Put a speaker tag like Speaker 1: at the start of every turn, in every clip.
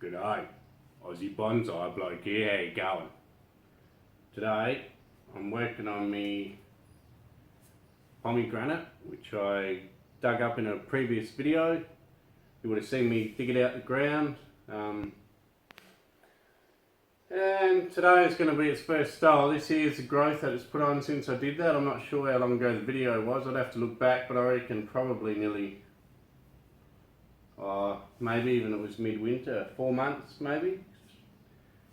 Speaker 1: G'day, Aussie Bonsai Bloke here, how you going? Today I'm working on my pomegranate, which I dug up in a previous video. You would have seen me dig it out the ground. And today is going to be its first style. This here is the growth that it's put on since I did that. I'm not sure how long ago the video was, I'd have to look back, but I reckon probably nearly maybe even it was midwinter, 4 months maybe.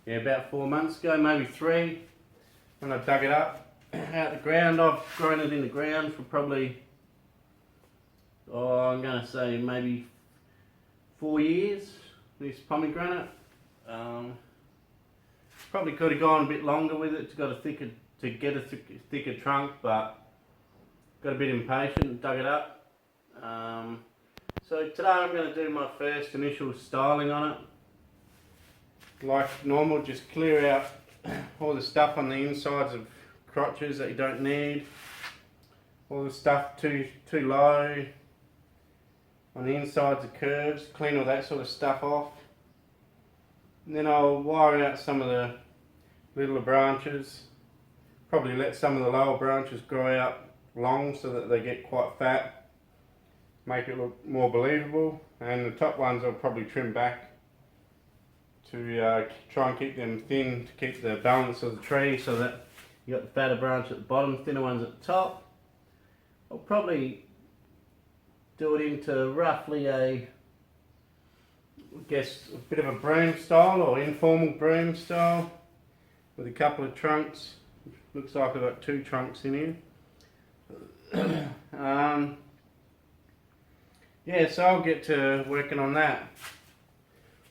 Speaker 1: Yeah, about 4 months ago, maybe 3. When I dug it up out the ground. I've grown it in the ground for probably, I'm going to say maybe 4 years, this pomegranate. Probably could have gone a bit longer with it to get a thicker trunk, but got a bit impatient, dug it up. So today I'm going to do my first initial styling on it. Like normal, just clear out all the stuff on the insides of crotches that you don't need. All the stuff too low on the insides of curves, clean all that sort of stuff off. And then I'll wire out some of the littler branches. Probably let some of the lower branches grow out long so that they get quite fat. Make it look more believable, and the top ones I'll probably trim back to try and keep them thin, to keep the balance of the tree, so that you got the fatter branch at the bottom, thinner ones at the top. I'll probably do it into roughly I guess a bit of a broom style, or informal broom style, with a couple of trunks. Looks like I've got 2 trunks in here. Yeah, so I'll get to working on that.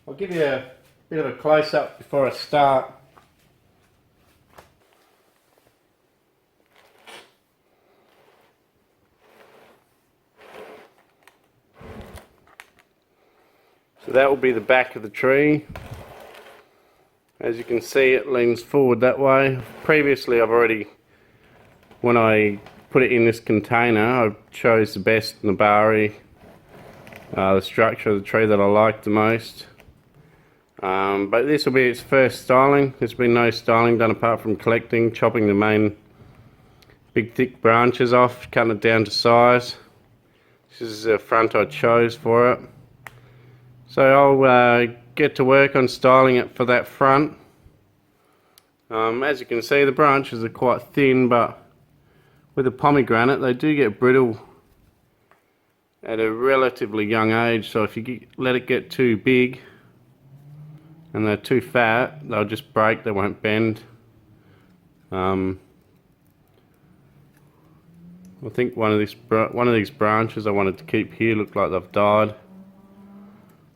Speaker 1: I'll give you a bit of a close-up before I start. So that will be the back of the tree. As you can see, it leans forward that way. Previously, when I put it in this container, I chose the best Nabari, the structure of the tree that I like the most. But this will be its first styling. There's been no styling done apart from collecting, chopping the main big thick branches off, cutting it down to size. This is the front I chose for it. So I'll get to work on styling it for that front. As you can see, the branches are quite thin, but with a pomegranate they do get brittle at a relatively young age, so if you let it get too big and they're too fat, they'll just break, they won't bend. I think one of these branches I wanted to keep here look like they've died.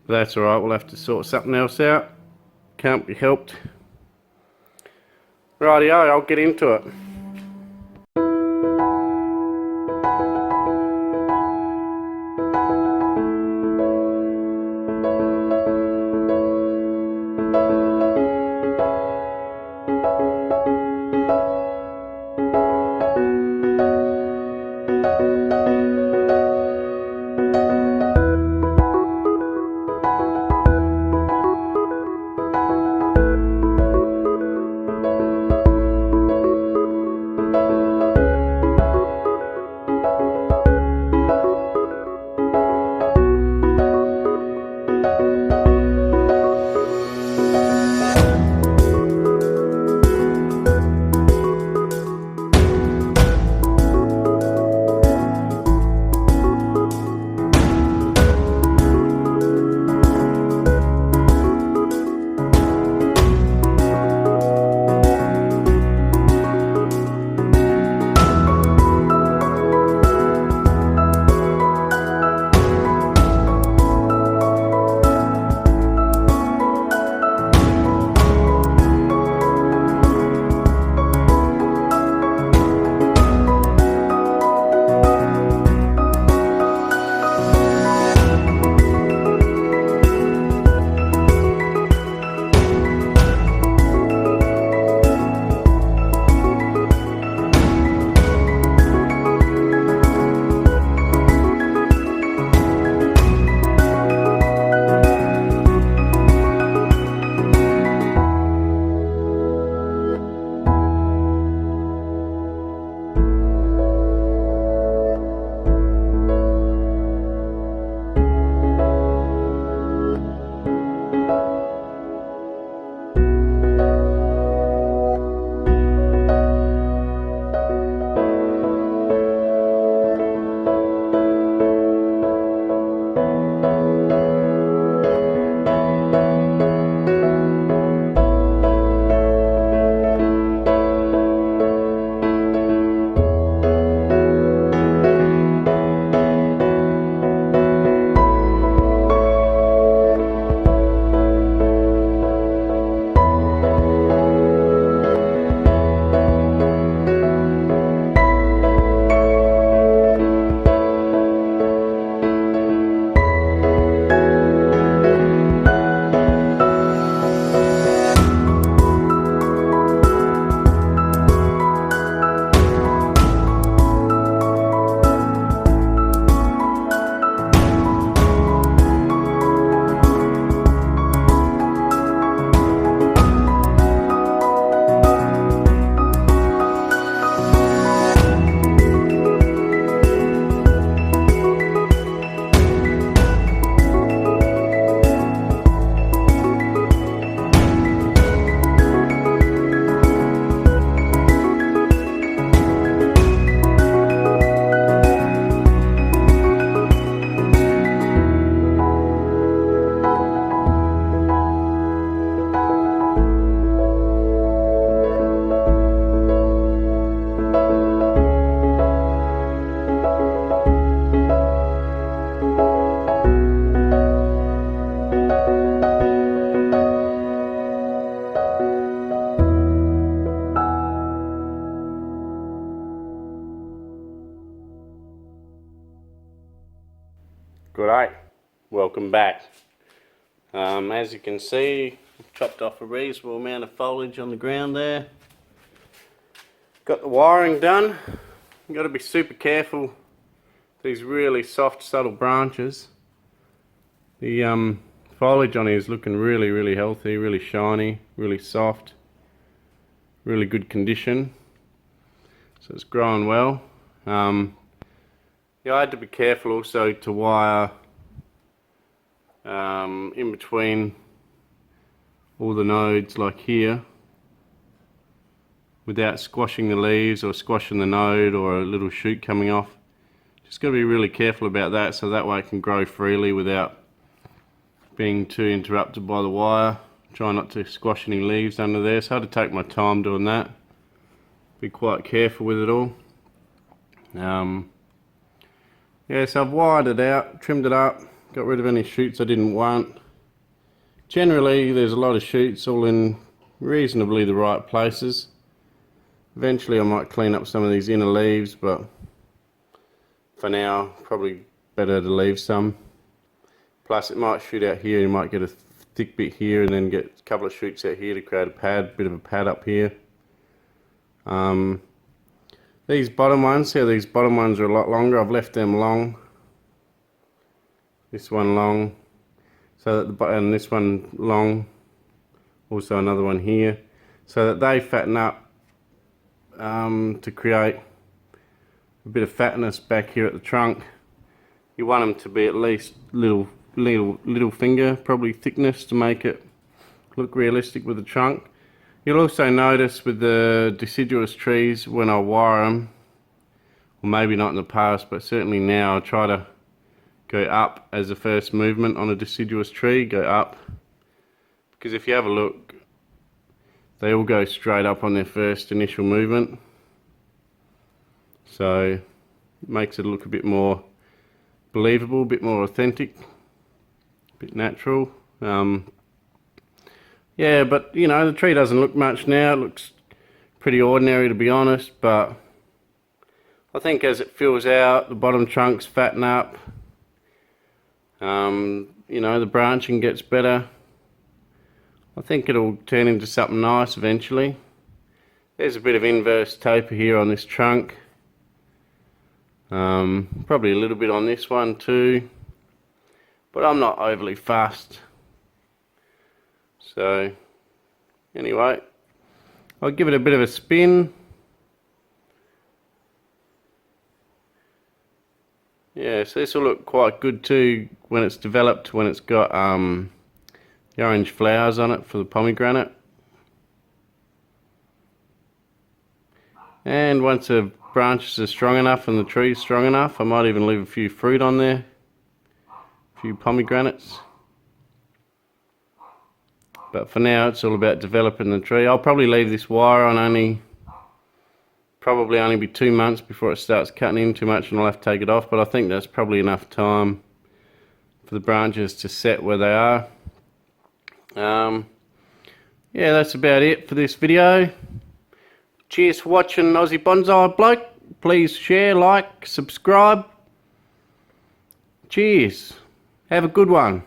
Speaker 1: But that's alright, we'll have to sort something else out. Can't be helped. Rightio, I'll get into it. welcome back. As you can see, I've chopped off a reasonable amount of foliage on the ground there. Got the wiring done. You've got to be super careful. These really soft, subtle branches. The foliage on here is looking really healthy, really shiny, really soft, really good condition. So it's growing well. Yeah, I had to be careful also to wire in between all the nodes like here without squashing the leaves or squashing the node or a little shoot coming off. Just got to be really careful about that, so that way it can grow freely without being too interrupted by the wire. Try not to squash any leaves under there, so I had to take my time doing that. Be quite careful with it all. Yeah, so I've wired it out, trimmed it up, got rid of any shoots I didn't want. Generally there's a lot of shoots all in reasonably the right places. Eventually I might clean up some of these inner leaves, but for now probably better to leave some. Plus it might shoot out here, you might get a thick bit here and then get a couple of shoots out here to create a pad, bit of a pad up here. These bottom ones, see how these bottom ones are a lot longer. I've left them long. This one long, so that and this one long. Also another one here, so that they fatten up to create a bit of fatness back here at the trunk. You want them to be at least little finger, probably thickness, to make it look realistic with the trunk. You'll also notice with the deciduous trees when I wire them, or maybe not in the past, but certainly now, I try to go up as the first movement on a deciduous tree, go up. Because if you have a look, they all go straight up on their first initial movement. So it makes it look a bit more believable, a bit more authentic, a bit natural. Yeah, but you know, the tree doesn't look much now. It looks pretty ordinary, to be honest, but I think as it fills out, the bottom trunks fatten up, you know, the branching gets better. I think it'll turn into something nice eventually. There's a bit of inverse taper here on this trunk. Probably a little bit on this one too, but I'm not overly fussed. So anyway, I'll give it a bit of a spin. Yeah, so this will look quite good too when it's developed, when it's got the orange flowers on it for the pomegranate. And once the branches are strong enough and the tree's strong enough, I might even leave a few fruit on there, a few pomegranates. But for now it's all about developing the tree. I'll probably leave this wire on probably only be 2 months before it starts cutting in too much and I'll have to take it off, but I think that's probably enough time for the branches to set where they are. Yeah, that's about it for this video. Cheers for watching Aussie Bonsai Bloke. Please share, like, subscribe. Cheers. Have a good one.